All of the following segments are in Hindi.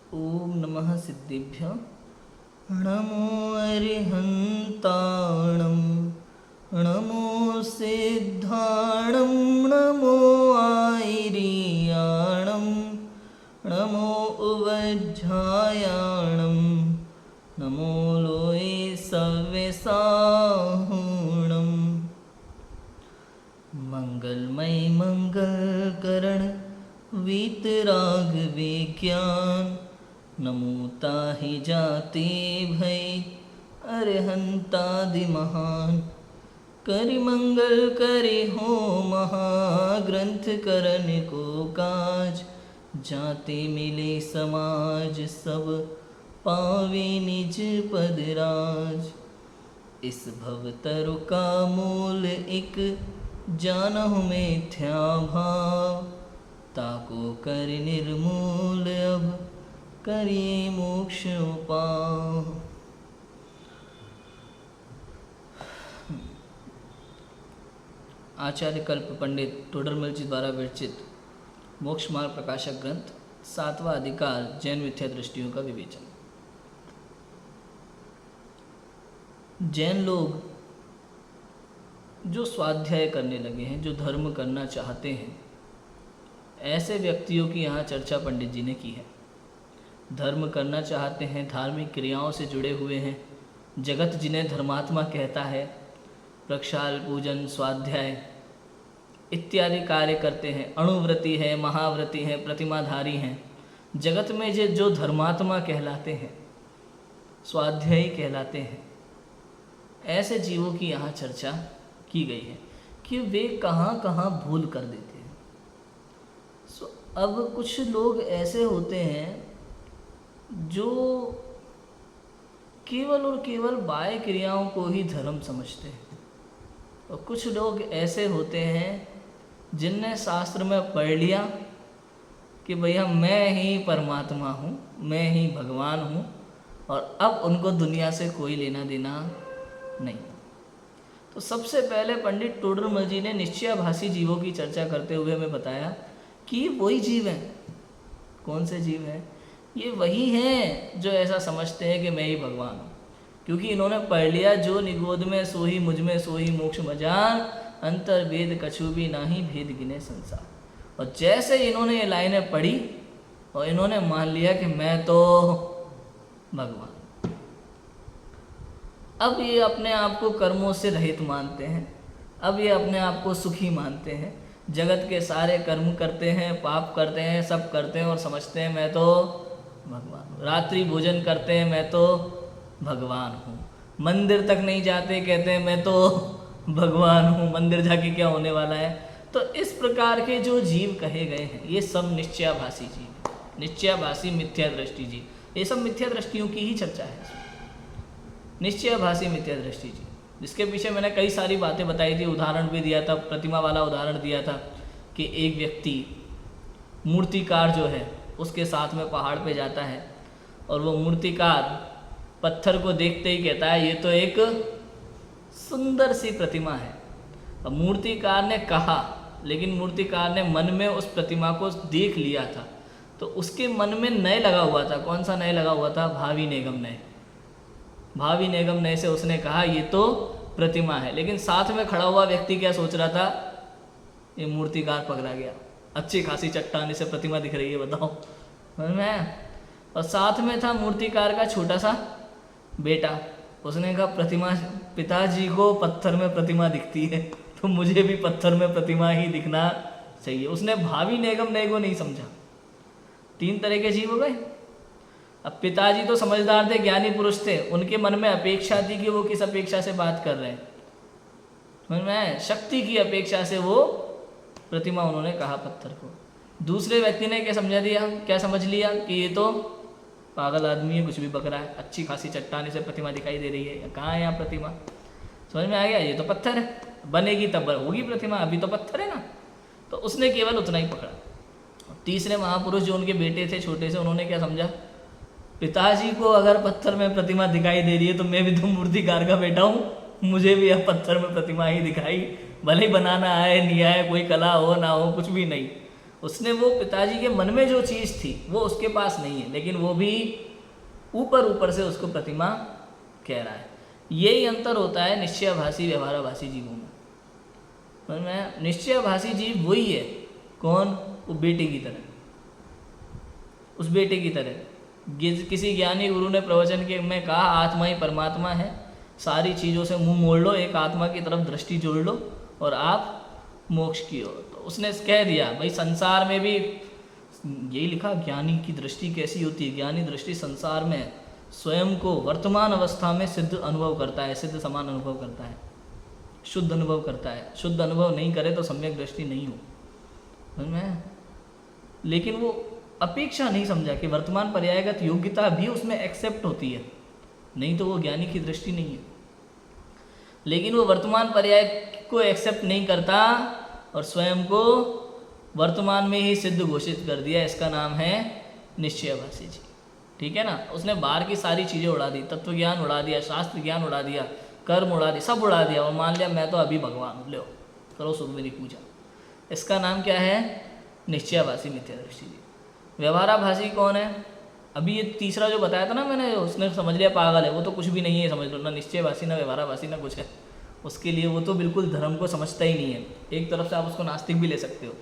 ओम नमः सिद्धेभ्य। नमो अरिहन्ताणं, नमो सिद्धाणं, नमो आयर्याणं, नमो उवज्झायाणं, नमो लोये सव्यसाहुणम्। मंगलमय मंगलकरण वीतराग विज्ञान, नमो ताहि जाते भय अरहंतादि महान। करि मंगल करे हो महाग्रंथ करन को काज, जाते मिले समाज सब पावे निज पद राज। इस भवतरु का मूल एक जानहु मिथ्या भाव, ताको कर निर्मूल अब करिए मोक्ष उपाय। आचार्य कल्प पंडित टोडरमल जी द्वारा विरचित मोक्ष मार्ग प्रकाशक ग्रंथ 7वां अधिकार जैन मिथ्या दृष्टियों का विवेचन। जैन लोग जो स्वाध्याय करने लगे हैं, जो धर्म करना चाहते हैं, ऐसे व्यक्तियों की यहाँ चर्चा पंडित जी ने की है। धर्म करना चाहते हैं, धार्मिक क्रियाओं से जुड़े हुए हैं, जगत जिन्हें धर्मात्मा कहता है, प्रक्षाल पूजन स्वाध्याय इत्यादि कार्य करते हैं, अणुव्रती है, महाव्रती है, प्रतिमाधारी हैं, जगत में जो धर्मात्मा कहलाते हैं, स्वाध्यायी कहलाते हैं, ऐसे जीवों की यहाँ चर्चा की गई है कि वे कहाँ कहाँ भूल कर देते हैं। अब कुछ लोग ऐसे होते हैं जो केवल और केवल बाह्य क्रियाओं को ही धर्म समझते हैं, और कुछ लोग ऐसे होते हैं जिनने शास्त्र में पढ़ लिया कि भैया मैं ही परमात्मा हूँ, मैं ही भगवान हूँ, और अब उनको दुनिया से कोई लेना देना नहीं। तो सबसे पहले पंडित टोडरमल जी ने निश्चयाभासी जीवों की चर्चा करते हुए हमें बताया कि वही जीव हैं। कौन से जीव हैं? ये वही हैं जो ऐसा समझते हैं कि मैं ही भगवान हूँ, क्योंकि इन्होंने पढ़ लिया जो निगोद में सोही मुझ में सोही मोक्ष मजान, अंतर भेद कछु भी नाही भेद गिने संसार। और जैसे इन्होंने ये लाइनें पढ़ी और इन्होंने मान लिया कि मैं तो भगवान। अब ये अपने आप को कर्मों से रहित मानते हैं, अब ये अपने आप को सुखी मानते हैं, जगत के सारे कर्म करते हैं, पाप करते हैं, सब करते हैं और समझते हैं मैं तो भगवान हूँ। रात्रि भोजन करते हैं, मैं तो भगवान हूँ। मंदिर तक नहीं जाते, कहते हैं मैं तो भगवान हूँ, मंदिर जाके क्या होने वाला है। तो इस प्रकार के जो जीव कहे गए हैं ये सब निश्चयाभासी जीव, निश्चयाभासी मिथ्या दृष्टि जीव, ये सब मिथ्या दृष्टियों की ही चर्चा है। निश्चयाभासी मिथ्या दृष्टि जी, जिसके पीछे मैंने कई सारी बातें बताई थी, उदाहरण भी दिया था, प्रतिमा वाला उदाहरण दिया था कि एक व्यक्ति मूर्तिकार जो है उसके साथ में पहाड़ पे जाता है और वो मूर्तिकार पत्थर को देखते ही कहता है ये तो एक सुंदर सी प्रतिमा है। अब मूर्तिकार ने कहा, लेकिन मूर्तिकार ने मन में उस प्रतिमा को देख लिया था, तो उसके मन में नए लगा हुआ था। कौन सा नए लगा हुआ था? भावी निगम नए। भावी निगम नए से उसने कहा ये तो प्रतिमा है, लेकिन साथ में खड़ा हुआ व्यक्ति क्या सोच रहा था? ये मूर्तिकार पकड़ा गया, अच्छी खासी चट्टान से प्रतिमा दिख रही है, बताओ मैं। और साथ में था मूर्तिकार का छोटा सा बेटा, उसने कहा प्रतिमा, पिताजी को पत्थर में प्रतिमा दिखती है तो मुझे भी पत्थर में प्रतिमा ही दिखना चाहिए। उसने भावी निगम नए को नहीं समझा। 3 तरह के जीव हो गए। अब पिताजी तो समझदार थे, ज्ञानी पुरुष थे, उनके मन में अपेक्षा थी कि वो किस अपेक्षा से बात कर रहे हैं, समझ में? शक्ति की अपेक्षा से वो प्रतिमा उन्होंने कहा पत्थर को। दूसरे व्यक्ति ने क्या समझा दिया, क्या समझ लिया कि ये तो पागल आदमी है, कुछ भी बक रहा है, अच्छी खासी चट्टान से प्रतिमा दिखाई दे रही है, कहाँ है यहाँ प्रतिमा? समझ में आ गया, ये तो पत्थर है, बनेगी तब होगी प्रतिमा, अभी तो पत्थर है ना। तो उसने केवल उतना ही पकड़ा। तीसरे महापुरुष जो उनके बेटे थे छोटे से, उन्होंने क्या समझा? पिताजी को अगर पत्थर में प्रतिमा दिखाई दे रही है तो मैं भी तो मूर्तिकार का बेटा हूँ, मुझे भी अब पत्थर में प्रतिमा ही दिखाई, भले ही बनाना आए नहीं आए, कोई कला हो ना हो, कुछ भी नहीं, उसने वो पिताजी के मन में जो चीज़ थी वो उसके पास नहीं है, लेकिन वो भी ऊपर ऊपर से उसको प्रतिमा कह रहा है। यही अंतर होता है निश्चयाभासी व्यवहाराभासी जीवों में। समझ में आया? निश्चयाभासी जीव वही है, कौन? वो बेटे की तरह, उस बेटे की तरह। किसी ज्ञानी गुरु ने प्रवचन के में कहा आत्मा ही परमात्मा है, सारी चीज़ों से मुंह मोड़ लो, एक आत्मा की तरफ दृष्टि जोड़ लो और आप मोक्ष की ओर। तो उसने कह दिया भाई संसार में भी यही लिखा, ज्ञानी की दृष्टि कैसी होती है? ज्ञानी दृष्टि संसार में स्वयं को वर्तमान अवस्था में सिद्ध अनुभव करता है, सिद्ध समान अनुभव करता है, शुद्ध अनुभव करता है। शुद्ध अनुभव नहीं करे तो सम्यक दृष्टि नहीं हो, समझ में आया? लेकिन वो अपेक्षा नहीं समझा कि वर्तमान पर्यायगत योग्यता भी उसमें एक्सेप्ट होती है, नहीं तो वो ज्ञानी की दृष्टि नहीं है। लेकिन वो वर्तमान पर्याय को एक्सेप्ट नहीं करता और स्वयं को वर्तमान में ही सिद्ध घोषित कर दिया। इसका नाम है निश्चयाभासी जी, ठीक है ना। उसने बाहर की सारी चीज़ें उड़ा दी, तत्व ज्ञान उड़ा दिया, शास्त्र ज्ञान उड़ा दिया, कर्म उड़ा दिया, सब उड़ा दिया और मान लिया मैं तो अभी भगवान हूँ, लो करो सुख मेरी पूजा। इसका नाम क्या है? निश्चयाभासी मिथ्या दृष्टि जी। व्यवहाराभासी कौन है? अभी ये तीसरा जो बताया था ना मैंने, उसने समझ लिया पागल है, वो तो कुछ भी नहीं है, समझ लो, ना निश्चयभासी ना व्यवहाराभासी ना कुछ है उसके लिए। वो तो बिल्कुल धर्म को समझता ही नहीं है। एक तरफ से आप उसको नास्तिक भी ले सकते हो।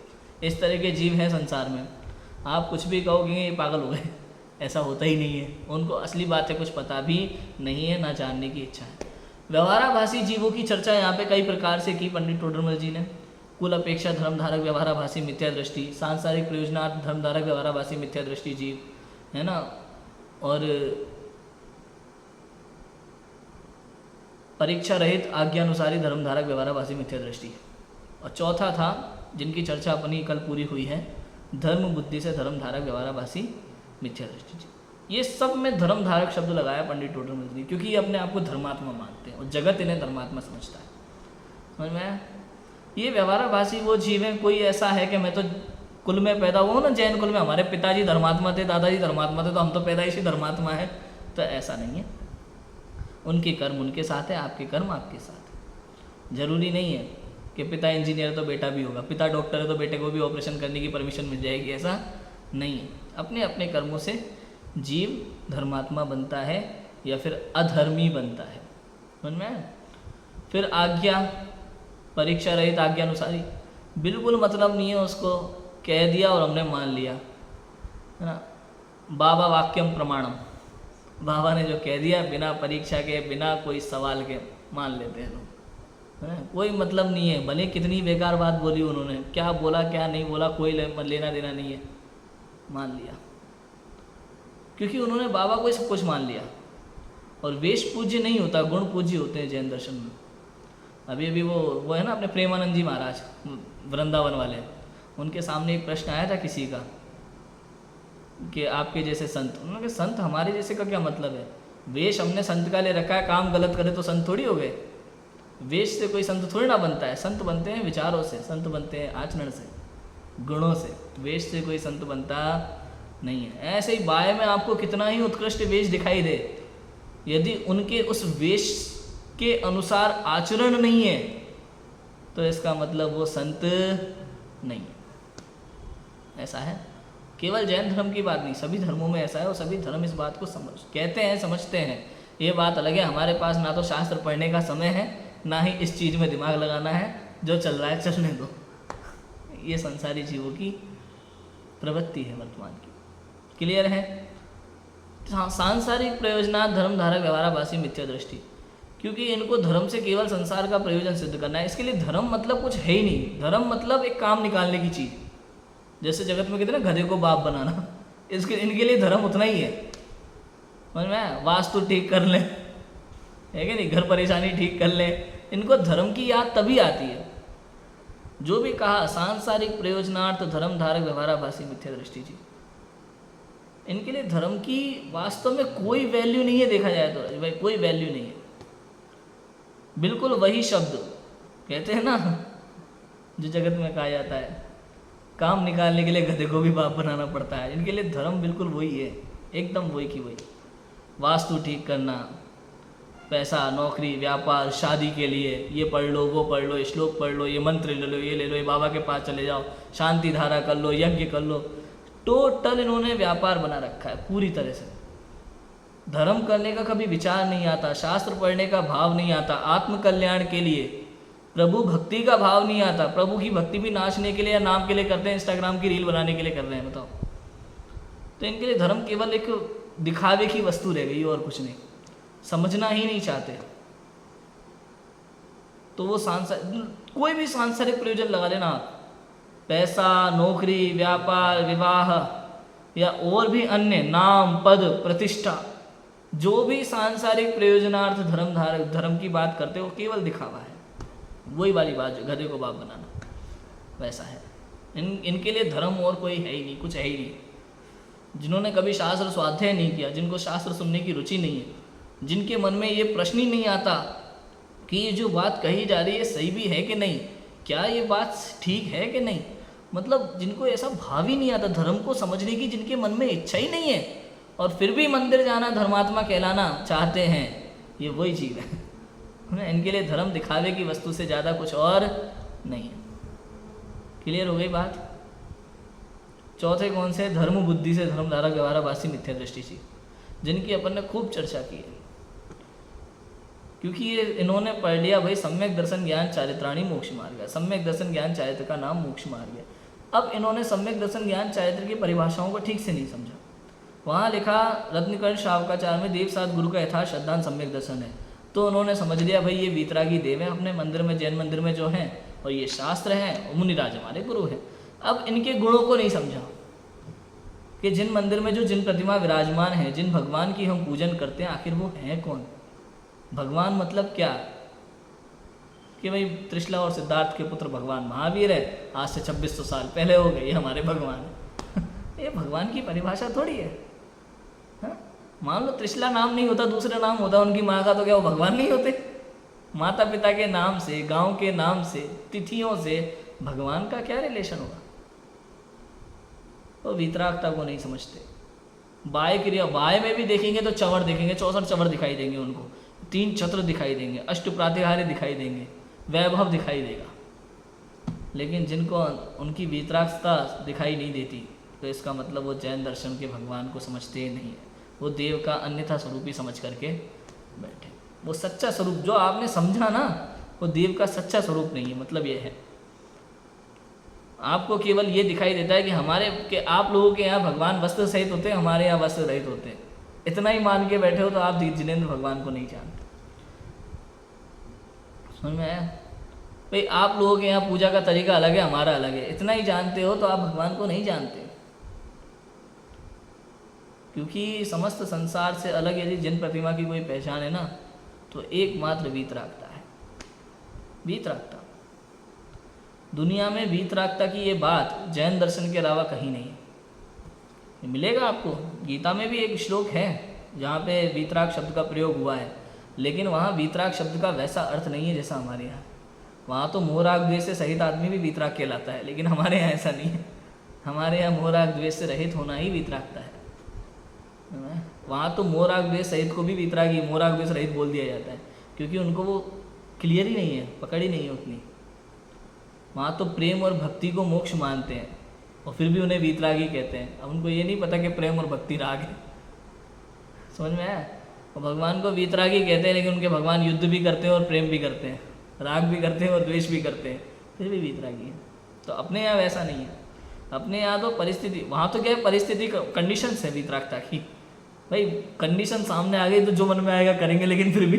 इस तरह के जीव हैं संसार में, आप कुछ भी कहोगे ये पागल हो गए, ऐसा होता ही नहीं है। उनको असली बातें कुछ पता भी नहीं है, ना जानने की इच्छा है। व्यवहाराभासी जीवों की चर्चा यहाँ पे कई प्रकार से की पंडित टोडरमल जी ने। कुल अपेक्षा धर्मधारक व्यवहाराभासी मिथ्या दृष्टि, सांसारिक प्रयोजनार्थ धर्मधारक व्यवहाराभासी मिथ्या दृष्टि जीव, है ना। और परीक्षा रहित आज्ञानुसारी धर्मधारक व्यवहाराभासी मिथ्या दृष्टि। और चौथा था जिनकी चर्चा अपनी कल पूरी हुई है, धर्म बुद्धि से धर्मधारक व्यवहाराभासी मिथ्या दृष्टि जी। ये सब में धर्मधारक शब्द लगाया पंडित टोडरमल जी, क्योंकि ये अपने आप को धर्मात्मा मानते हैं और जगत इन्हें धर्मात्मा समझता है, समझ में आया? ये व्यवहाराभासी वो जीव है, कोई ऐसा है कि मैं तो कुल में पैदा हुआ हूँ ना, जैन कुल में हमारे पिताजी धर्मात्मा थे, दादाजी धर्मात्मा थे, तो हम तो पैदाइशी धर्मात्मा है, तो ऐसा नहीं है। उनके कर्म उनके साथ है, आपके कर्म आपके साथ है। जरूरी नहीं है कि पिता इंजीनियर तो बेटा भी होगा, पिता डॉक्टर है तो बेटे को भी ऑपरेशन करने की परमिशन मिल जाएगी, ऐसा नहीं है। अपने अपने कर्मों से जीव धर्मात्मा बनता है या फिर अधर्मी बनता है, समझ में आया? फिर आज्ञा, परीक्षा रहित आज्ञानुसारी, बिल्कुल मतलब नहीं है, उसको कह दिया और हमने मान लिया, है ना। बाबा वाक्यम प्रमाणम, बाबा ने जो कह दिया बिना परीक्षा के, बिना कोई सवाल के मान लेते हैं लोग, है। कोई मतलब नहीं है, भले कितनी बेकार बात बोली उन्होंने, क्या बोला क्या नहीं बोला कोई लेना देना नहीं है, मान लिया, क्योंकि उन्होंने बाबा को सब कुछ मान लिया। और वेश पूज्य नहीं होता, गुण पूज्य होते हैं जैन दर्शन में। अभी वो है ना अपने प्रेमानंद जी महाराज वृंदावन वाले, उनके सामने एक प्रश्न आया था किसी का कि आपके जैसे संत, उन्होंने कहा संत हमारे जैसे का क्या मतलब है? वेश हमने संत का ले रखा है, काम गलत करे तो संत थोड़ी हो गए। वेश से कोई संत थोड़ी ना बनता है, संत बनते हैं विचारों से, संत बनते हैं आचरण से, गुणों से। वेश से कोई संत बनता नहीं है। ऐसे ही बाय में आपको कितना ही उत्कृष्ट वेश दिखाई दे, यदि उनके उस वेश के अनुसार आचरण नहीं है तो इसका मतलब वो संत नहीं है। ऐसा है, केवल जैन धर्म की बात नहीं, सभी धर्मों में ऐसा है और सभी धर्म इस बात को कहते हैं, समझते हैं। ये बात अलग है, हमारे पास ना तो शास्त्र पढ़ने का समय है, ना ही इस चीज़ में दिमाग लगाना है, जो चल रहा है चलने दो। ये संसारी जीवों की प्रवृत्ति है वर्तमान की। क्लियर है? सांसारिक प्रयोजनार्थ धर्मधारक व्यवहाराभासी मिथ्या दृष्टि, क्योंकि इनको धर्म से केवल संसार का प्रयोजन सिद्ध करना है। इसके लिए धर्म मतलब कुछ है ही नहीं। धर्म मतलब एक काम निकालने की चीज़, जैसे जगत में कहते हैं ना गधे को बाप बनाना, इनके लिए धर्म उतना ही है, समझ में? वास्तु ठीक कर ले, है कि नहीं, घर परेशानी ठीक कर ले, इनको धर्म की याद तभी आती है। जो भी कहा सांसारिक प्रयोजनार्थ धर्मधारक व्यवहाराभासी मिथ्या दृष्टि जी, इनके लिए धर्म की वास्तव में कोई वैल्यू नहीं है। देखा जाए तो भाई कोई वैल्यू नहीं है। बिल्कुल वही शब्द कहते हैं ना जो जगत में कहा जाता है, काम निकालने के लिए गधे को भी बाप बनाना पड़ता है। इनके लिए धर्म बिल्कुल वही है, एकदम वही की वही। वास्तु ठीक करना, पैसा, नौकरी, व्यापार, शादी के लिए ये पढ़ लो, वो पढ़ लो, श्लोक पढ़ लो, ये मंत्र ले लो, ये ले लो, ये बाबा के पास चले जाओ, शांति धारा कर लो, यज्ञ कर लो। टोटल इन्होंने व्यापार बना रखा है पूरी तरह से। धर्म करने का कभी विचार नहीं आता, शास्त्र पढ़ने का भाव नहीं आता, आत्म कल्याण के लिए, प्रभु भक्ति का भाव नहीं आता। प्रभु की भक्ति भी नाचने के लिए या नाम के लिए करते हैं, इंस्टाग्राम की रील बनाने के लिए कर रहे हैं, बताओ। तो इनके लिए धर्म केवल एक दिखावे की वस्तु रह गई और कुछ नहीं, समझना ही नहीं चाहते। तो वो कोई भी सांसारिक प्रयोजन लगा लेना आप, पैसा, नौकरी, व्यापार, विवाह या और भी अन्य नाम, पद, प्रतिष्ठा, जो भी सांसारिक प्रयोजनार्थ धर्म की बात करते हो, केवल दिखावा है। वही वाली बात जो गधे को बाप बनाना, वैसा है। इनके लिए धर्म और कोई है ही नहीं, कुछ है ही नहीं। जिन्होंने कभी शास्त्र स्वाध्याय नहीं किया, जिनको शास्त्र सुनने की रुचि नहीं है, जिनके मन में ये प्रश्न ही नहीं आता कि ये जो बात कही जा रही है सही भी है कि नहीं, क्या ये बात ठीक है कि नहीं, मतलब जिनको ऐसा भाव ही नहीं आता धर्म को समझने की, जिनके मन में इच्छा ही नहीं है और फिर भी मंदिर जाना, धर्मात्मा कहलाना चाहते हैं, ये वही चीज़ है। इनके लिए धर्म दिखावे की वस्तु से ज़्यादा कुछ और नहीं है। क्लियर हो गई बात। चौथे कौन से? धर्म बुद्धि से धर्मधारा व्यवहाराभासी मिथ्या दृष्टि से, जिनकी अपन ने खूब चर्चा की है, क्योंकि ये इन्होंने पढ़ लिया भाई सम्यक दर्शन ज्ञान चारित्राणी मोक्ष मार्ग है। सम्यक दर्शन ज्ञान चारित्र का नाम मोक्ष मार्ग है। अब इन्होंने सम्यक दर्शन ज्ञान चारित्र की परिभाषाओं को ठीक से नहीं समझा। वहाँ लिखा रत्नकर्ण शावकाचार्य में देव साथ गुरु का यथार्थ श्रद्धान सम्यक दर्शन है, तो उन्होंने समझ लिया भाई ये वीतरागी देव है अपने मंदिर में, जैन मंदिर में जो हैं, और ये शास्त्र हैं, मुनिराज हमारे गुरु हैं। अब इनके गुणों को नहीं समझा कि जिन मंदिर में जो जिन प्रतिमा विराजमान है, जिन भगवान की हम पूजन करते हैं, आखिर वो हैं कौन? भगवान मतलब क्या? कि भाई त्रिशला और सिद्धार्थ के पुत्र भगवान महावीर है, आज से 2600 साल पहले हो गए, ये हमारे भगवान है। ये भगवान की परिभाषा थोड़ी है। हाँ? मान लो त्रिशला नाम नहीं होता, दूसरा नाम होता उनकी माँ का, तो क्या वो भगवान नहीं होते? माता पिता के नाम से, गांव के नाम से, तिथियों से भगवान का क्या रिलेशन होगा? तो वीतरागता को नहीं समझते। बाय क्रिया, बाय में भी देखेंगे तो चवर देखेंगे, 64 चवर दिखाई देंगे उनको, 3 छत्र दिखाई देंगे, अष्ट प्रातिहार्य दिखाई देंगे, वैभव दिखाई देगा। लेकिन जिनको उनकी वीतरागता दिखाई नहीं देती, तो इसका मतलब वो जैन दर्शन के भगवान को समझते ही नहीं है। वो देव का अन्यथा स्वरूप ही समझ करके बैठे। वो सच्चा स्वरूप जो आपने समझा ना, वो देव का सच्चा स्वरूप नहीं है। मतलब ये है, आपको केवल ये दिखाई देता है कि आप लोगों के यहाँ भगवान वस्त्र सहित होते हैं, हमारे यहाँ वस्त्र रहित होते हैं। इतना ही मान के बैठे हो तो आप जिनेंद्र भगवान को नहीं जानते। समझ में आया? भाई आप लोगों के यहाँ पूजा का तरीका अलग है, हमारा अलग है, इतना ही जानते हो तो आप भगवान को नहीं जानते। क्योंकि समस्त संसार से अलग यदि जिन प्रतिमा की कोई पहचान है ना, तो एकमात्र वीतरागता है। वीतरागता दुनिया में, वीतरागता की ये बात जैन दर्शन के अलावा कहीं नहीं है। मिलेगा आपको, गीता में भी एक श्लोक है जहाँ पे वीतराग शब्द का प्रयोग हुआ है, लेकिन वहाँ वीतराग शब्द का वैसा अर्थ नहीं है जैसा हमारे यहाँ। वहाँ तो मोहराग द्वेष से सहित आदमी भी वीतराग कहलाता है, लेकिन हमारे यहाँ ऐसा नहीं है। हमारे यहाँ मोहराग द्वेष से रहित होना ही वीतरागता है। वहाँ तो मोहराग द्वेष सहित को भी वीतरागी, मोहराग द्वेष रहित बोल दिया जाता है, क्योंकि उनको वो क्लियर ही नहीं है, पकड़ ही नहीं है उतनी। वहाँ तो प्रेम और भक्ति को मोक्ष मानते हैं और फिर भी उन्हें वीतरागी कहते हैं। अब उनको ये नहीं पता कि प्रेम और भक्ति राग है। समझ में आया? और भगवान को वीतरागी कहते हैं, लेकिन उनके भगवान युद्ध भी करते हैं और प्रेम भी करते हैं, राग भी करते हैं और द्वेष भी करते हैं, फिर भी वीतरागी है। तो अपने यहाँ वैसा नहीं है। अपने यहाँ तो परिस्थिति, वहाँ तो क्या है, परिस्थिति कंडीशंस है वीतरागता की। भाई कंडीशन सामने आ गई तो जो मन में आएगा करेंगे, लेकिन फिर भी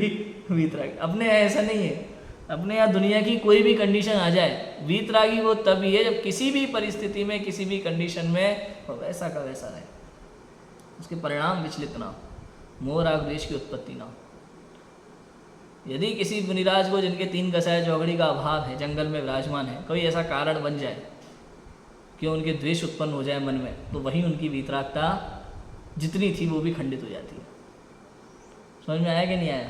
वीतरागी। अपने यहाँ ऐसा नहीं है। अपने यहाँ दुनिया की कोई भी कंडीशन आ जाए, वीतरागी वो तभी है जब किसी भी परिस्थिति में, किसी भी कंडीशन में वो वैसा का वैसा रहे, उसके परिणाम विचलित ना हो, मोह राग द्वेष की उत्पत्ति ना हो। यदि किसी मुनिराज को, जिनके 3 गसाए चौकड़ी का अभाव है, जंगल में विराजमान है, कोई ऐसा कारण बन जाए कि उनके द्वेष उत्पन्न हो जाए मन में, तो वही उनकी वीतरागता जितनी थी वो भी खंडित हो जाती है। समझ में आया कि नहीं आया?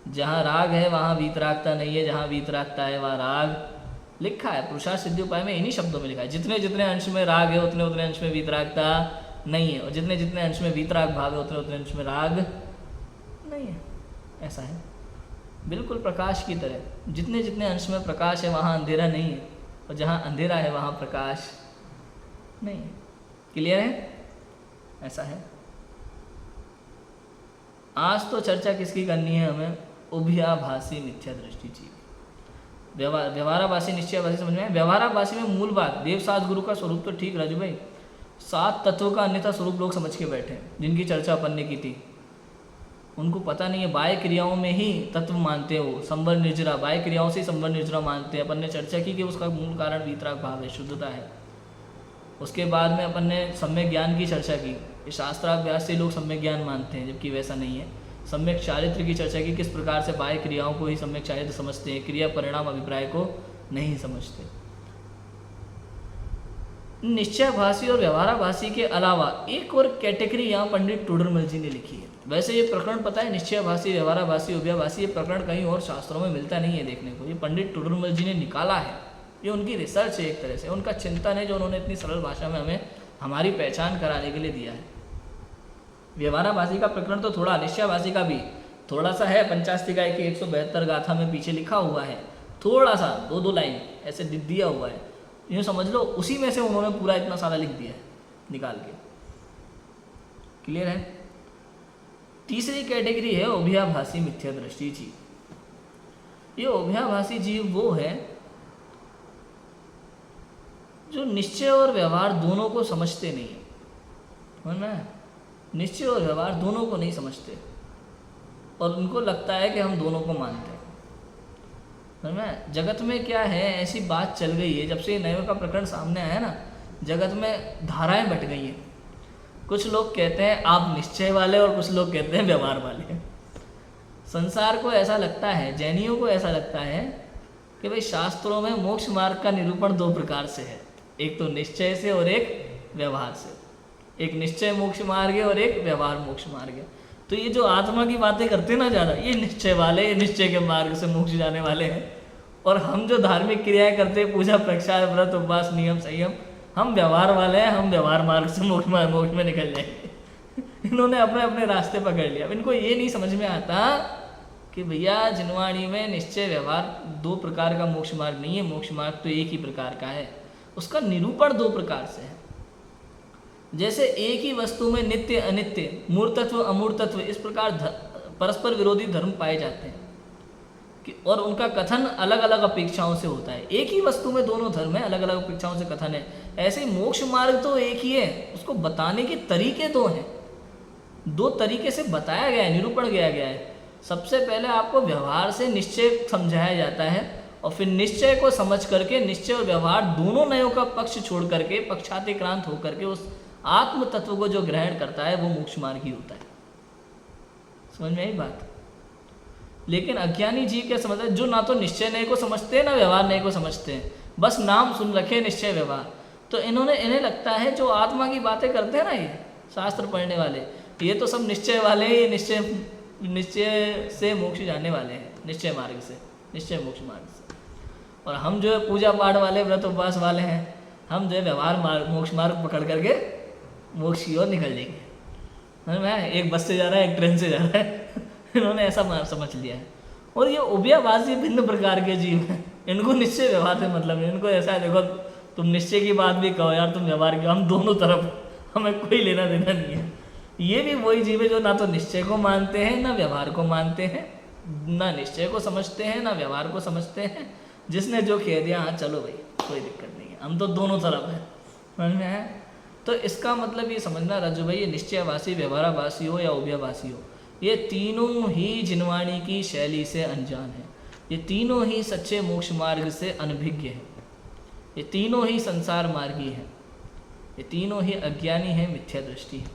जहाँ राग है वहाँ वीतरागता नहीं है, जहाँ वीतरागता है वहाँ राग। लिखा है पुरुषार्थ सिद्धि उपाय में, इन्हीं शब्दों में लिखा है, जितने जितने अंश में राग है उतने उतने अंश में वीतरागता नहीं है, और जितने जितने अंश में वीतराग भाव है उतने उतने अंश में राग नहीं है, ऐसा है बिल्कुल प्रकाश की तरह। जितने जितने अंश में प्रकाश है वहाँ अंधेरा नहीं है, और जहाँ अंधेरा है वहाँ प्रकाश नहीं है। क्लियर है? ऐसा है। आज तो चर्चा किसकी करनी है हमें? उभयाभासी मिथ्या दृष्टि जीव। व्यवहाराभासी निश्चयाभासी समझ में? व्यवहाराभासी में मूल बात देवसाज गुरु का स्वरूप तो ठीक राजू भाई, 7 तत्वों का अन्यथा स्वरूप लोग समझ के बैठे हैं, जिनकी चर्चा अपन ने की थी। उनको पता नहीं है, बाह्य क्रियाओं में ही तत्व मानते हो, संवर निर्जरा, बाह्य क्रियाओं से ही संवर निर्जरा मानते हैं। अपन ने चर्चा की कि उसका मूल कारण वीतराग भाव है, शुद्धता है। उसके बाद में अपन ने सम्यक ज्ञान की चर्चा की, शास्त्राभ्यास से लोग सम्यक ज्ञान मानते हैं, जबकि वैसा नहीं है। सम्यक चारित्र की चर्चा की, किस प्रकार से बाह्य क्रियाओं को ही सम्यक चारित्र समझते हैं, क्रिया परिणाम अभिप्राय को नहीं समझते। निश्चयाभासी और व्यवहाराभासी के अलावा एक और कैटेगरी यहाँ पंडित टोडरमल जी ने लिखी है। वैसे ये प्रकरण पता है, निश्चयाभासी, व्यवहाराभासी, उभयाभासी, ये प्रकरण कहीं और शास्त्रों में मिलता नहीं है देखने को। ये पंडित टोडरमल जी ने निकाला है, ये उनकी रिसर्च है, एक तरह से उनका चिंतन है, जो उन्होंने इतनी सरल भाषा में हमें हमारी पहचान कराने के लिए दिया है। व्यवहाराभासी का प्रकरण तो थोड़ा, निश्चयाभासी का भी थोड़ा सा है, पंचास्तिकाय की 172 गाथा में पीछे लिखा हुआ है, थोड़ा सा 2-2 लाइन ऐसे दिया हुआ है, यूँ समझ लो उसी में से उन्होंने पूरा इतना सारा लिख दिया है निकाल के। क्लियर है? तीसरी कैटेगरी है उभयाभासी मिथ्या दृष्टि जीव। ये उभयाभासी जीव वो है जो निश्चय और व्यवहार दोनों को समझते नहीं है ना, निश्चय और व्यवहार दोनों को नहीं समझते, और उनको लगता है कि हम दोनों को मानते हैं। समझ में? जगत में क्या है, ऐसी बात चल गई है, जब से नैव का प्रकरण सामने आया ना, जगत में धाराएं बट गई हैं। कुछ लोग कहते हैं आप निश्चय वाले, और कुछ लोग कहते हैं व्यवहार वाले। संसार को ऐसा लगता है, जैनियों को ऐसा लगता है कि भाई शास्त्रों में मोक्ष मार्ग का निरूपण 2 प्रकार से है, एक तो निश्चय से और एक व्यवहार से। एक निश्चय मोक्ष मार्ग है और एक व्यवहार मोक्ष मार्ग है। तो ये जो आत्मा की बातें करते ना ज़्यादा, ये निश्चय वाले, ये निश्चय के मार्ग से मोक्ष जाने वाले हैं। और हम जो धार्मिक क्रियाएं करते हैं, पूजा, प्रक्षाल, व्रत, उपवास, नियम, संयम, हम व्यवहार वाले हैं, हम व्यवहार मार्ग से मोक्ष में निकल जाएंगे। इन्होंने अपने अपने रास्ते पकड़ लिया। इनको ये नहीं समझ में आता कि भैया जिनवाणी में निश्चय व्यवहार 2 प्रकार का मोक्ष मार्ग नहीं है, मोक्ष मार्ग तो एक ही प्रकार का है, उसका निरूपण 2 प्रकार से है। जैसे एक ही वस्तु में नित्य अनित्य, मूर्तत्व अमूर्तत्व, इस प्रकार परस्पर विरोधी धर्म पाए जाते हैं कि, और उनका कथन अलग अलग अपेक्षाओं से होता है। एक ही वस्तु में दोनों धर्म है, अलग अलग अपेक्षाओं से कथन है। ऐसे ही मोक्ष मार्ग तो एक ही है, उसको बताने के तरीके 2 हैं, 2 तरीके से बताया गया है, निरूपण किया गया है। सबसे पहले आपको व्यवहार से निश्चय समझाया जाता है, और फिर निश्चय को समझ करके निश्चय और व्यवहार दोनों नयों का पक्ष छोड़ करके, पक्षातिक्रांत होकर के उस आत्म तत्व को जो ग्रहण करता है वो मोक्ष मार्ग ही होता है। समझ में आई बात? लेकिन अज्ञानी जीव क्या समझते हैं, जो ना तो निश्चय नय को समझते हैं ना व्यवहार नय को समझते हैं, बस नाम सुन रखे निश्चय व्यवहार। तो इन्हें लगता है जो आत्मा की बातें करते हैं ना, ये शास्त्र पढ़ने वाले, ये तो सब निश्चय वाले हैं, ये निश्चय से मोक्ष जाने वाले हैं, निश्चय मार्ग से, निश्चय मोक्ष मार्ग से। और हम जो है पूजा पाठ वाले, व्रत उपवास वाले हैं, हम जो है व्यवहार मार्ग, मोक्ष मार्ग पकड़ करके मोक्ष की ओर निकल जाएंगे। मैं एक बस से जा रहा है, एक ट्रेन से जा रहा है। इन्होंने ऐसा समझ लिया है। और ये उभयाभासी भिन्न प्रकार के जीव हैं, इनको निश्चय व्यवहार से मतलब नहीं। इनको ऐसा है, देखो तुम निश्चय की बात भी कहो यार, तुम व्यवहार की, हम दोनों तरफ, हमें कोई लेना देना नहीं है। ये भी वही जीव है जो ना तो निश्चय को मानते हैं ना व्यवहार को मानते हैं, ना निश्चय को समझते हैं ना व्यवहार को समझते हैं। जिसने जो कह दिया, हाँ चलो भाई कोई दिक्कत नहीं है, हम तो दोनों तरफ हैं। समझ में है? तो इसका मतलब ये समझना राजू भाई, ये निश्चयाभासी, व्यवहाराभासी हो या उभयाभासी हो, ये तीनों ही जिनवाणी की शैली से अनजान है। ये तीनों ही सच्चे मोक्ष मार्ग से अनभिज्ञ हैं। ये तीनों ही संसार मार्गी हैं। ये तीनों ही अज्ञानी हैं, मिथ्या दृष्टि है।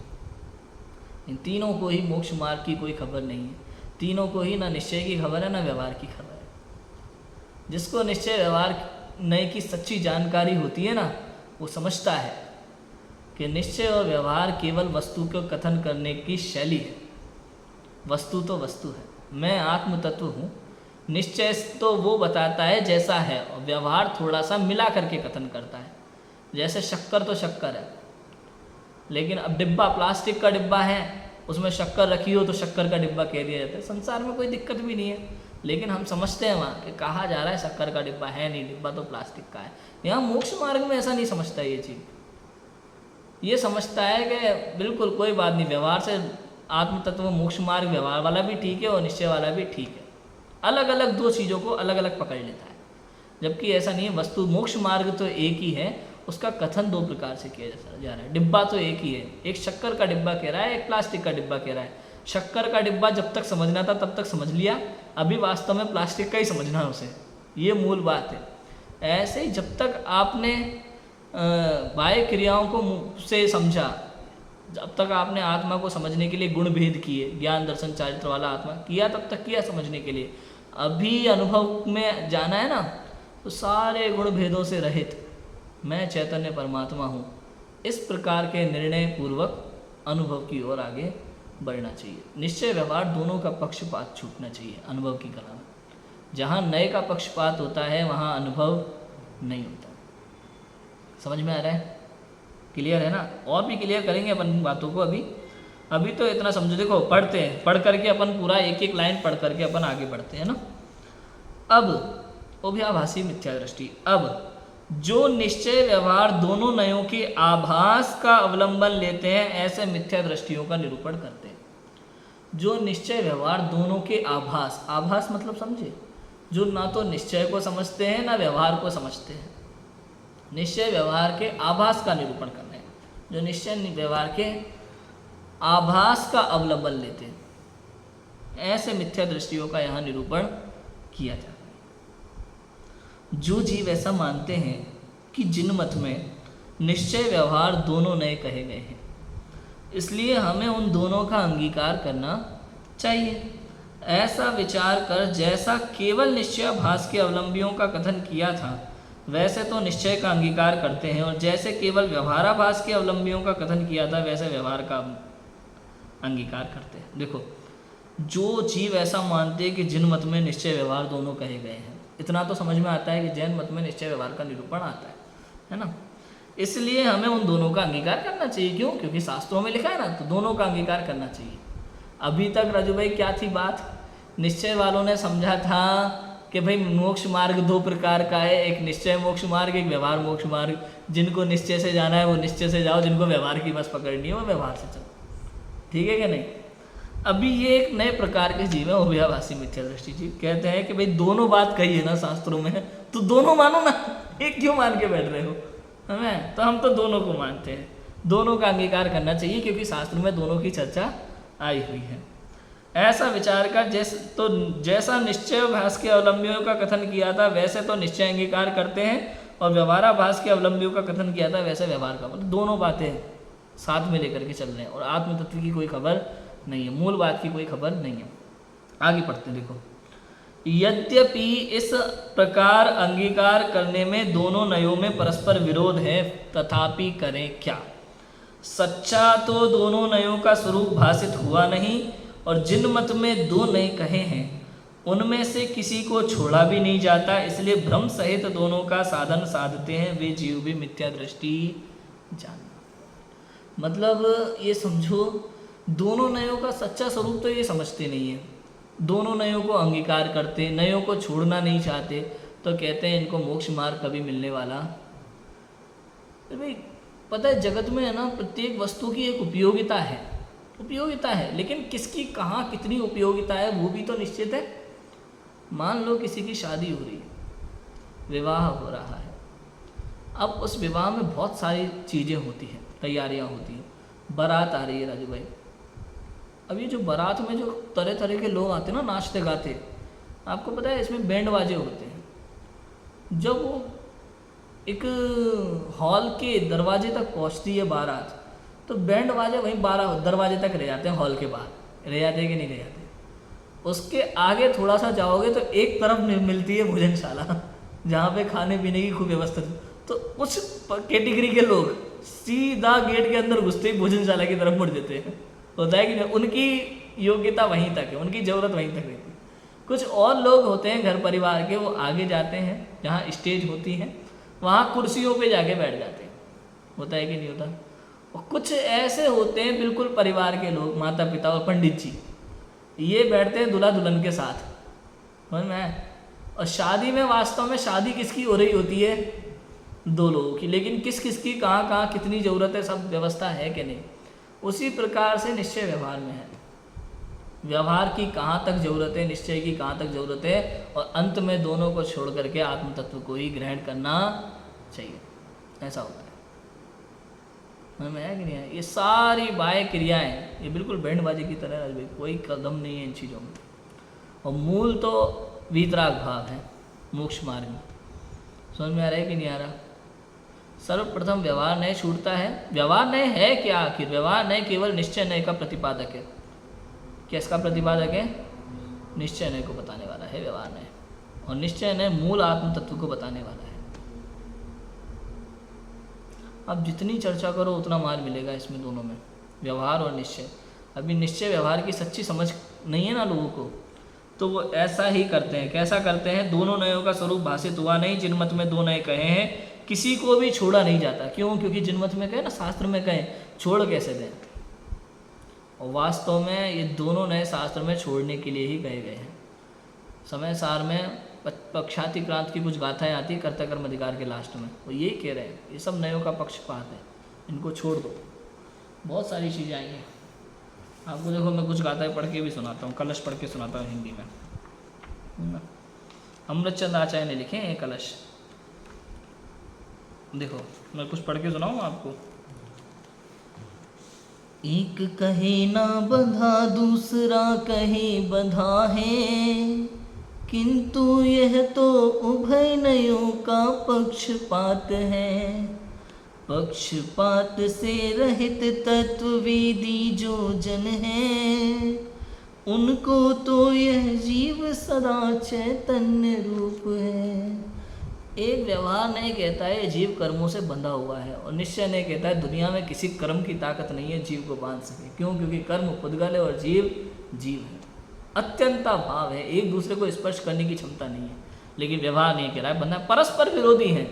इन तीनों को ही मोक्ष मार्ग की कोई खबर नहीं है। तीनों को ही ना निश्चय की खबर है ना व्यवहार की खबर है। जिसको निश्चय व्यवहार नए की सच्ची जानकारी होती है ना, वो समझता है कि निश्चय और व्यवहार केवल वस्तु को कथन करने की शैली है। वस्तु तो वस्तु है, मैं आत्म तत्व हूँ। निश्चय तो वो बताता है जैसा है, और व्यवहार थोड़ा सा मिला करके कथन करता है। जैसे शक्कर तो शक्कर है, लेकिन अब डिब्बा प्लास्टिक का डिब्बा है, उसमें शक्कर रखी हो तो शक्कर का डिब्बा कह दिया जाता है। संसार में कोई दिक्कत भी नहीं है, लेकिन हम समझते हैं वहाँ कि कहा जा रहा है शक्कर का डिब्बा है नहीं, डिब्बा तो प्लास्टिक का है। यहाँ मोक्ष मार्ग में ऐसा नहीं समझता ये चीज़। ये समझता है कि बिल्कुल कोई बात नहीं, व्यवहार से आत्म तत्व मोक्ष मार्ग व्यवहार वाला भी ठीक है और निश्चय वाला भी ठीक है। अलग अलग दो चीज़ों को अलग अलग पकड़ लेता है, जबकि ऐसा नहीं है। वस्तु मोक्ष मार्ग तो एक ही है, उसका कथन दो प्रकार से किया जा रहा है। डिब्बा तो एक ही है, एक शक्कर का डिब्बा कह रहा है, एक प्लास्टिक का डिब्बा कह रहा है। शक्कर का डिब्बा जब तक समझना था तब तक समझ लिया, अभी वास्तव में प्लास्टिक का ही समझना है उसे, ये मूल बात है। ऐसे ही जब तक आपने बाह्य क्रियाओं को से समझा, जब तक आपने आत्मा को समझने के लिए गुण भेद किए, ज्ञान दर्शन चारित्र वाला आत्मा किया, तब तक किया समझने के लिए। अभी अनुभव में जाना है ना, तो सारे गुण भेदों से रहित मैं चैतन्य परमात्मा हूँ, इस प्रकार के निर्णय पूर्वक अनुभव की ओर आगे बढ़ना चाहिए। निश्चय व्यवहार दोनों का पक्षपात छूटना चाहिए अनुभव की कला में। जहाँ नए का पक्षपात होता है वहाँ अनुभव नहीं होता। समझ में आ रहा है? क्लियर है ना? और भी क्लियर करेंगे अपन बातों को। अभी तो इतना समझो। देखो पढ़ते हैं, पढ़ करके अपन पूरा एक एक लाइन पढ़ करके अपन आगे बढ़ते हैं ना। अब उभयाभासी मिथ्या दृष्टि। अब जो निश्चय व्यवहार दोनों नयों के आभास का अवलंबन लेते हैं, ऐसे मिथ्या दृष्टियों का निरूपण करते हैं। जो निश्चय व्यवहार दोनों के आभास, आभास मतलब समझे, जो ना तो निश्चय को समझते हैं ना व्यवहार को समझते हैं। निश्चय व्यवहार के आभास का निरूपण करना है। जो निश्चय व्यवहार के आभास का अवलंबन लेते हैं, ऐसे मिथ्या दृष्टियों का यहाँ निरूपण किया जाता है। जो जीव ऐसा मानते हैं कि जिन मत में निश्चय व्यवहार दोनों नए कहे गए हैं, इसलिए हमें उन दोनों का अंगीकार करना चाहिए। ऐसा विचार कर जैसा केवल निश्चयाभास के अवलंबियों का कथन किया था, वैसे तो निश्चय का अंगीकार करते हैं, और जैसे केवल व्यवहाराभास के अवलंबियों का कथन किया था, वैसे व्यवहार का अंगीकार करते हैं। देखो, जो जीव ऐसा मानते हैं कि जिन मत में निश्चय व्यवहार दोनों कहे गए हैं, इतना तो समझ में आता है कि जैन मत में निश्चय व्यवहार का निरूपण आता है ना। इसलिए हमें उन दोनों का अंगीकार करना चाहिए। क्यों? क्योंकि शास्त्रों में लिखा है ना, तो दोनों का अंगीकार करना चाहिए। अभी तक राजू भाई क्या थी बात? निश्चय वालों ने समझा था कि भाई मोक्ष मार्ग दो प्रकार का है, एक निश्चय मोक्ष मार्ग, एक व्यवहार मोक्ष मार्ग। जिनको निश्चय से जाना है वो निश्चय से जाओ, जिनको व्यवहार की बस पकड़नी है वो व्यवहार से चलो। ठीक है कि नहीं? अभी ये एक नए प्रकार के जीव है उभयाभासी मिथ्या दृष्टि जीव। कहते हैं कि भाई दोनों बात कही है ना शास्त्रों में, तो दोनों मानो ना, एक क्यों मान के बैठ रहे हो? हमें तो हम तो दोनों को मानते हैं, दोनों का अंगीकार करना चाहिए, क्योंकि शास्त्र में दोनों की चर्चा आई हुई है। ऐसा विचार का जैसा निश्चयाभास के अवलंबियों का कथन किया था, वैसे तो निश्चय अंगीकार करते हैं, और व्यवहाराभास के अवलंबियों का कथन किया था, वैसे व्यवहार का। मतलब दोनों बातें साथ में लेकर के चल रहे हैं, और आत्म तत्व की कोई खबर नहीं है, मूल बात की कोई खबर नहीं है। आगे पढ़ते देखो। यद्यपि इस प्रकार अंगीकार करने में दोनों नयों में परस्पर विरोध है, तथापि करें क्या? सच्चा तो दोनों नयों का स्वरूप भाषित हुआ नहीं, और जिन मत में दो नए कहे हैं उनमें से किसी को छोड़ा भी नहीं जाता, इसलिए भ्रम सहित दोनों का साधन साधते हैं वे जीव भी मिथ्या दृष्टि जानना। मतलब ये समझो, दोनों नयों का सच्चा स्वरूप तो ये समझते नहीं है, दोनों नयों को अंगीकार करते, नयों को छोड़ना नहीं चाहते, तो कहते हैं इनको मोक्ष मार्ग कभी मिलने वाला। तो भाई पता है जगत में है ना, प्रत्येक वस्तु की एक उपयोगिता है, लेकिन किसकी कहाँ कितनी उपयोगिता है वो भी तो निश्चित है। मान लो किसी की शादी हो रही है, विवाह हो रहा है, अब उस विवाह में बहुत सारी चीज़ें होती हैं, तैयारियां होती हैं, बारात आ रही है राजू भाई। अब ये जो बारात में जो तरह तरह के लोग आते हैं ना, नाचते गाते, आपको पता है इसमें बैंड बाजे होते हैं। जब वो एक हॉल के दरवाजे तक पहुंचती है बारात, तो बैंड बाजे वहीं दरवाजे तक रह जाते हैं, हॉल के बाहर रह जाते हैं कि नहीं रह जाते। उसके आगे थोड़ा सा जाओगे तो एक तरफ मिलती है भोजनशाला, जहाँ पे खाने पीने की खूब व्यवस्था। तो उस कैटेगरी के लोग सीधा गेट के अंदर घुसते ही भोजनशाला की तरफ मुड़ देते हैं। होता है कि नहीं? उनकी योग्यता वहीं तक है, उनकी ज़रूरत वहीं तक रहती है। कुछ और लोग होते हैं घर परिवार के, वो आगे जाते हैं जहाँ स्टेज होती है, वहाँ कुर्सियों पे जाके बैठ जाते हैं। होता है कि नहीं होता? और कुछ ऐसे होते हैं बिल्कुल परिवार के लोग, माता पिता और पंडित जी, ये बैठते हैं दूल्हा दुल्हन के साथ, समझ में आया? और शादी में वास्तव में शादी किसकी हो रही होती है? दो लोगों की, लेकिन किस किस की कहाँ कहाँ कितनी ज़रूरत है, सब व्यवस्था है कि नहीं। उसी प्रकार से निश्चय व्यवहार में है, व्यवहार की कहाँ तक ज़रूरत है, निश्चय की कहाँ तक ज़रूरत है, और अंत में दोनों को छोड़ करके आत्म तत्व को ही ग्रहण करना चाहिए, ऐसा होता है। समझ में आया कि नहीं आया? ये सारी बाह्य क्रियाएं ये बिल्कुल बैंडबाजी की तरह है भाई, कोई कदम नहीं है इन चीज़ों में। और मूल तो वीतराग भाव है मोक्ष मार्ग में। समझ में आ रहा है कि नहीं आ रहा? सर्वप्रथम व्यवहार नय छूटता है। व्यवहार नय है क्या आखिर? व्यवहार नय केवल निश्चय नय का प्रतिपादक है। क्या इसका प्रतिपादक है? निश्चय नय को बताने वाला है व्यवहार नय, और निश्चय नय मूल आत्म तत्व को बताने वाला है। अब जितनी चर्चा करो उतना मार मिलेगा इसमें दोनों में, व्यवहार और निश्चय। अभी निश्चय व्यवहार की सच्ची समझ नहीं है ना लोगों को, तो वो ऐसा ही करते हैं। कैसा करते हैं? दोनों नयों का स्वरूप भाषित हुआ नहीं, जिनमत में दो नय कहे हैं, किसी को भी छोड़ा नहीं जाता। क्यों? क्योंकि जिनमत में कहे ना, शास्त्र में कहें, छोड़ कैसे दें? और वास्तव में ये दोनों नए शास्त्र में छोड़ने के लिए ही कहे गए हैं। समय सार में पक्षाति क्रांत की कुछ गाथाएं आती है कर्ता कर्म अधिकार के लास्ट में, वो यही कह रहे हैं ये सब नयों का पक्षपात है, इनको छोड़ दो। बहुत सारी चीज़ें आई हैं आपको, देखो मैं कुछ गाथाएं पढ़ के भी सुनाता हूँ, कलश पढ़ के सुनाता हूँ हिंदी में। अमृतचंद आचार्य ने लिखे हैं कलश, देखो मैं कुछ पढ़ के सुनाऊँ आपको। एक कहे ना बंधा, दूसरा कहे बंधा है, किंतु यह तो उभय नयों का पक्षपात है। पक्षपात से रहित तत्ववेदी जो जन है, उनको तो यह जीव सदा चैतन्य रूप है। एक व्यवहार नहीं कहता है जीव कर्मों से बंधा हुआ है, और निश्चय नहीं कहता है दुनिया में किसी कर्म की ताकत नहीं है जीव को बांध सके। क्यों? क्योंकि कर्म पुद्गल है और जीव जीव है, अत्यंता भाव है, एक दूसरे को स्पर्श करने की क्षमता नहीं है। लेकिन व्यवहार नहीं कह रहा है, बंधा परस्पर विरोधी है।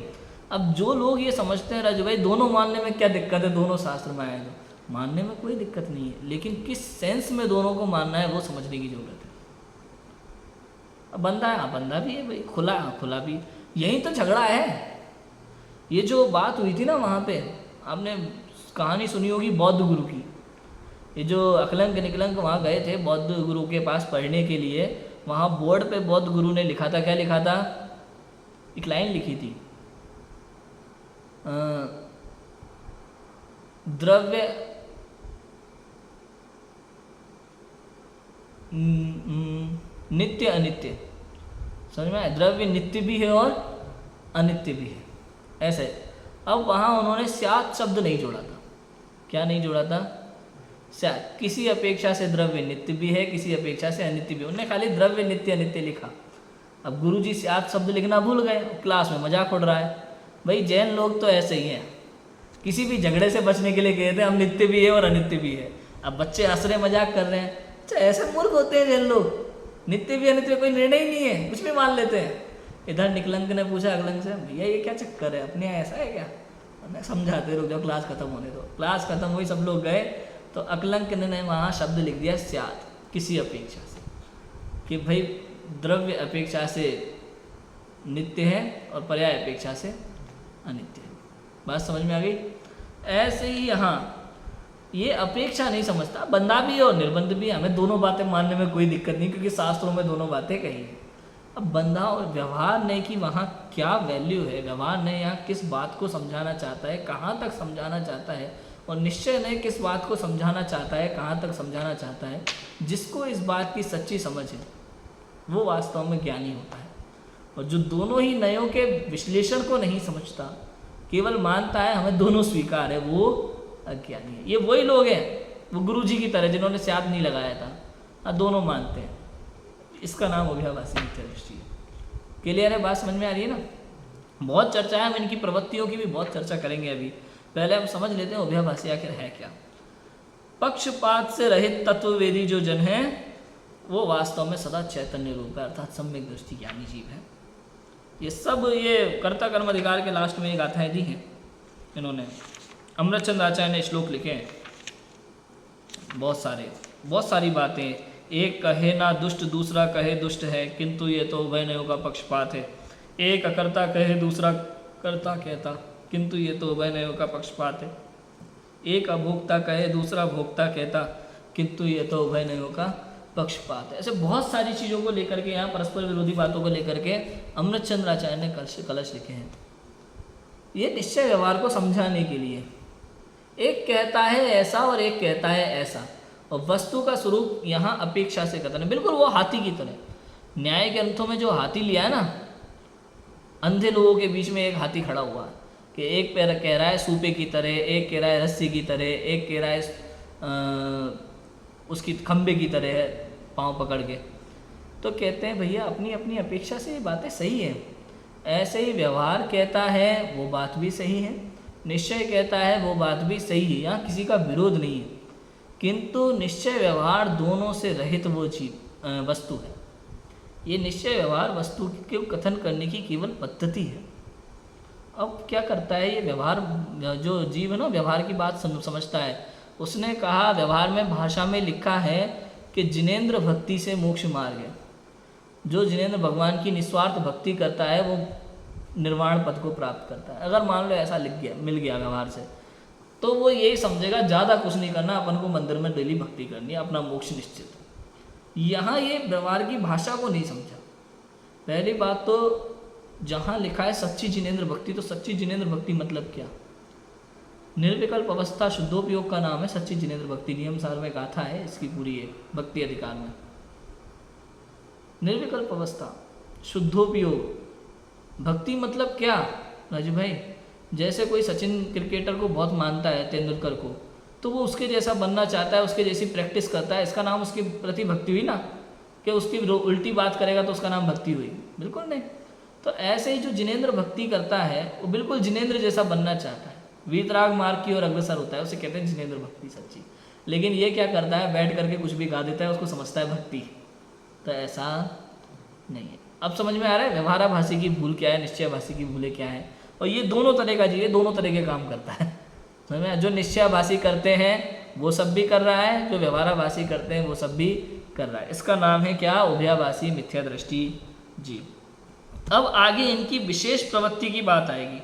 अब जो लोग ये समझते हैं राजू भाई दोनों मानने में क्या दिक्कत है, दोनों शास्त्र में आए तो मानने में कोई दिक्कत नहीं है, लेकिन किस सेंस में दोनों को मानना है वो समझने की जरूरत है। अब बंधा है, हाँ बंधा भी है भाई, खुला हाँ खुला भी, यही तो झगड़ा है। ये जो बात हुई थी ना वहाँ पे, आपने कहानी सुनी होगी बौद्ध गुरु की। ये जो अकलंक निकलंक वहाँ गए थे बौद्ध गुरु के पास पढ़ने के लिए, वहाँ बोर्ड पे बौद्ध गुरु ने लिखा था, क्या लिखा था? एक लाइन लिखी थी, द्रव्य नित्य अनित्य, समझ में आया? द्रव्य नित्य भी है और अनित्य भी है, ऐसे। अब वहाँ उन्होंने स्यात् शब्द नहीं जोड़ा था। क्या नहीं जोड़ा था? स्यात्। किसी अपेक्षा से द्रव्य नित्य भी है, किसी अपेक्षा से अनित्य भी। उन्होंने खाली द्रव्य नित्य अनित्य लिखा। अब गुरुजी स्यात् शब्द लिखना भूल गए, क्लास में मजाक उड़ रहा है। भाई जैन लोग तो ऐसे ही हैं, किसी भी झगड़े से बचने के लिए कहते हैं हम नित्य भी है और अनित्य भी है। अब बच्चे हंस रहे मजाक कर रहे हैं, अच्छा ऐसे मूर्ख होते हैं जैन लोग, नित्य भी अनित्य कोई निर्णय ही नहीं है, कुछ भी मान लेते हैं। इधर निकलंक ने पूछा अकलंक से, भैया ये क्या चक्कर है, अपने यहाँ ऐसा है क्या? मैं समझाते रुक जाओ, क्लास खत्म होने दो। क्लास खत्म हुई, सब लोग गए, तो अकलंक ने वहाँ शब्द लिख दिया स्यात्, किसी अपेक्षा से, कि भाई द्रव्य अपेक्षा से नित्य है और पर्याय अपेक्षा से अनित्य है। बात समझ में आ गई? ऐसे ही यहाँ ये अपेक्षा नहीं समझता, बंधा भी है और निर्बंध भी है। हमें दोनों बातें मानने में कोई दिक्कत नहीं, क्योंकि शास्त्रों में दोनों बातें कही है। अब बंधा और व्यवहार नहीं कि वहाँ क्या वैल्यू है, व्यवहार नहीं यहाँ किस बात को समझाना चाहता है, कहाँ तक समझाना चाहता है, और निश्चय नहीं किस बात को समझाना चाहता है, कहाँ तक समझाना चाहता है। जिसको इस बात की सच्ची समझ है वो वास्तव में ज्ञानी होता है। और जो दोनों ही नयों के विश्लेषण को नहीं समझता, केवल मानता है हमें दोनों स्वीकार है, वो अज्ञानी है। ये वही लोग हैं वो गुरुजी की तरह जिन्होंने स्यात् नहीं लगाया था, दोनों मानते हैं। इसका नाम अभ्याभासी मिथ्या दृष्टि है। क्लियर है? बात समझ में आ रही है ना? बहुत चर्चा है, हम इनकी प्रवृत्तियों की भी बहुत चर्चा करेंगे। अभी पहले हम समझ लेते हैं अभ्याभासी आखिर है क्या। पक्षपात से रहित तत्ववेदी जो जन है वो वास्तव में सदा चैतन्य रूप है, अर्थात सम्यक दृष्टि ज्ञानी जीव है। ये सब ये कर्ता कर्म अधिकार के लास्ट में ये गाथाएं दी हैं इन्होंने, अमृतचंद्र आचार्य ने श्लोक लिखे हैं बहुत सारी बातें। एक कहे ना दुष्ट दूसरा कहे दुष्ट है, किंतु ये तो उभयनयों का पक्षपात है। एक अकर्ता कहे दूसरा कर्ता कहता, किंतु ये तो उभयनयों का पक्षपात है। एक अभोक्ता कहे दूसरा भोक्ता कहता, किंतु ये तो उभयनयों का पक्षपात है। ऐसे बहुत सारी चीज़ों को लेकर के, यहाँ परस्पर विरोधी बातों को लेकर के अमृतचंद्र आचार्य ने कलश लिखे हैं। ये निश्चय व्यवहार को समझाने के लिए, एक कहता है ऐसा और एक कहता है ऐसा, और वस्तु का स्वरूप यहाँ अपेक्षा से कथन है। बिल्कुल वो हाथी की तरह। न्याय ग्रंथों में जो हाथी लिया है ना, अंधे लोगों के बीच में एक हाथी खड़ा हुआ है कि एक पैर कह रहा है सूपे की तरह, एक कह रहा है रस्सी की तरह, एक कह रहा है उसकी खंबे की तरह है पाँव पकड़ के। तो कहते हैं भैया अपनी अपनी अपेक्षा से ये बातें सही है। ऐसे ही व्यवहार कहता है वो बात भी सही है, निश्चय कहता है वो बात भी सही है, यहाँ किसी का विरोध नहीं है। किंतु निश्चय व्यवहार दोनों से रहित वो वस्तु है। ये निश्चय व्यवहार वस्तु के कथन करने की केवल पद्धति है। अब क्या करता है ये व्यवहार, जो जीव है ना व्यवहार की बात समझता है, उसने कहा व्यवहार में भाषा में लिखा है कि जिनेंद्र भक्ति से मोक्ष मार्ग है। जो जिनेंद्र भगवान की निस्वार्थ भक्ति करता है वो निर्वाण पद को प्राप्त करता है। अगर मान लो ऐसा लिख गया मिल गया व्यवहार से, तो वो यही समझेगा ज़्यादा कुछ नहीं करना, अपन को मंदिर में डेली भक्ति करनी है, अपना मोक्ष निश्चित। यहाँ ये व्यवहार की भाषा को नहीं समझा। पहली बात तो जहाँ लिखा है सच्ची जिनेंद्र भक्ति, तो सच्ची जिनेंद्र भक्ति मतलब क्या? निर्विकल्प अवस्था शुद्धोपयोग का नाम है सच्ची जिनेंद्र भक्ति। नियम सार में गाथा है इसकी पूरी एक भक्ति अधिकार में। निर्विकल्प अवस्था शुद्धोपयोग भक्ति मतलब क्या राजू भाई? जैसे कोई सचिन क्रिकेटर को बहुत मानता है, तेंदुलकर को, तो वो उसके जैसा बनना चाहता है, उसके जैसी प्रैक्टिस करता है, इसका नाम उसके प्रति भक्ति हुई ना? कि उसकी उल्टी बात करेगा तो उसका नाम भक्ति हुई? बिल्कुल नहीं। तो ऐसे ही जो जिनेंद्र भक्ति करता है वो बिल्कुल जिनेंद्र जैसा बनना चाहता है, वीतराग मार्ग की ओर अग्रसर होता है, उसे कहते हैं जिनेंद्र भक्ति सच्ची। लेकिन ये क्या करता है, बैठ करके कुछ भी गा देता है, उसको समझता है भक्ति। तो ऐसा नहीं है। अब समझ में आ रहा है व्यवहाराभासी की भूल क्या है, निश्चयभासी की भूलें क्या है। और ये दोनों तरह का ये दोनों तरह के काम करता है। समझ में? जो निश्चयभासी करते हैं वो सब भी कर रहा है, जो व्यवहाराभासी करते हैं वो सब भी कर रहा है। इसका नाम है क्या? उभयाभासी मिथ्या दृष्टि जी। अब आगे इनकी विशेष प्रवृत्ति की बात आएगी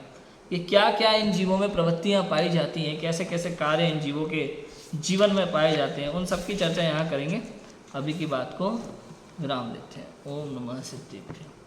कि क्या क्या इन जीवों में प्रवृत्तियाँ पाई जाती हैं, कैसे कैसे कार्य इन जीवों के जीवन में पाए जाते हैं, उन सब की चर्चा यहाँ करेंगे। अभी की बात को विराम देते हैं। ओम नमः सिद्धेभ्यो।